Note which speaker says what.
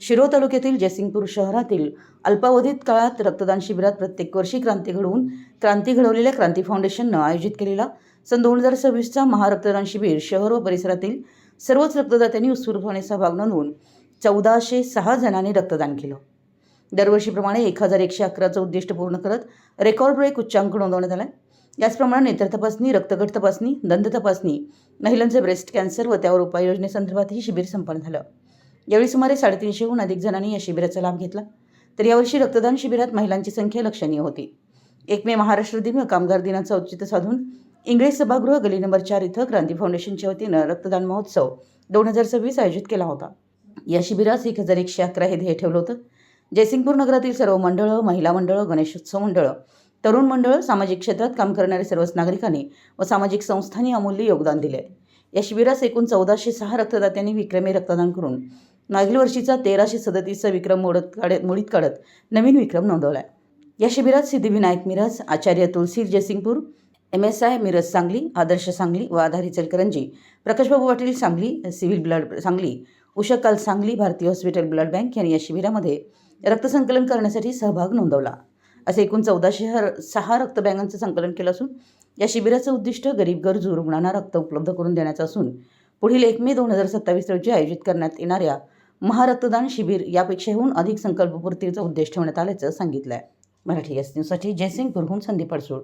Speaker 1: शिरोळ तालुक्यातील जयसिंगपूर शहरातील अल्पावधीत काळात रक्तदान शिबिरात प्रत्येक वर्षी क्रांती घडवलेल्या क्रांती फाउंडेशननं आयोजित केलेला सन 2026चा महारक्तदान शिबिर शहर व परिसरातील सर्वच रक्तदात्यांनी उत्स्फूर्तपणे सहभाग नोंदवून 1406 जणांनी रक्तदान केलं। दरवर्षीप्रमाणे 1111चं उद्दिष्ट पूर्ण करत रेकॉर्ड ब्रेक उच्चांक नोंदवण्यात आला। याचप्रमाणे नेत्र तपासणी, रक्तगट तपासणी, दंत तपासणी, महिलांचे ब्रेस्ट कॅन्सर व त्यावर उपाययोजनेसंदर्भात ही शिबिर संपन्न झालं। यावेळी सुमारे 350हून अधिक जणांनी या शिबिराचा लाभ घेतला। तर यावर्षी रक्तदान शिबिरात महिलांची संख्या लक्षणीय होती। 1 मे महाराष्ट्र दिन व कामगार दिनाचं औचित्य साधून इंग्रज सभागृह गली नंबर 4 इथं क्रांती फाउंडेशनच्या वतीनं रक्तदान महोत्सव 2026 आयोजित केला होता। या शिबिरास 1111 हे ध्येय ठेवलं होतं। जयसिंगपूर नगरातील सर्व मंडळं, महिला मंडळं, गणेशोत्सव मंडळं, तरुण मंडळं, सामाजिक क्षेत्रात काम करणारे सर्वच नागरिकांनी व सामाजिक संस्थांनी अमूल्य योगदान दिले। या शिबिरास एकूण 1406 रक्तदात्यांनी विक्रमी रक्तदान करून मागील वर्षीचा 1337चा विक्रम मोडीत काढत नवीन विक्रम नोंदवला। या शिबिरात सिद्धिविनायक मिरज, आचार्य तुलसी जयसिंगपूर, MSI मिरज सांगली, आदर्श सांगली व आधार इचलकरंजी, प्रकाशबाबू पाटील सांगली, सिव्हिल ब्लड सांगली, उषाकाल सांगली, भारतीय हॉस्पिटल ब्लड बँक यांनी या शिबिरामध्ये रक्तसंकलन करण्यासाठी सहभाग नोंदवला। असे एकूण 1406 रक्तबँकांचं संकलन केलं असून या शिबिराचं उद्दिष्ट गरीब गरजू रुग्णांना रक्त उपलब्ध करून देण्याचं असून पुढील 1 मे 2027 रोजी आयोजित करण्यात येणाऱ्या महारक्तदान शिबिर यापेक्षाहून अधिक संकल्पपूर्तीचं उद्देश ठेवण्यात आल्याचं सांगितलं आहे। मराठी एस न्यूजसाठी जयसिंगपूरहून संदीप अडसूळ।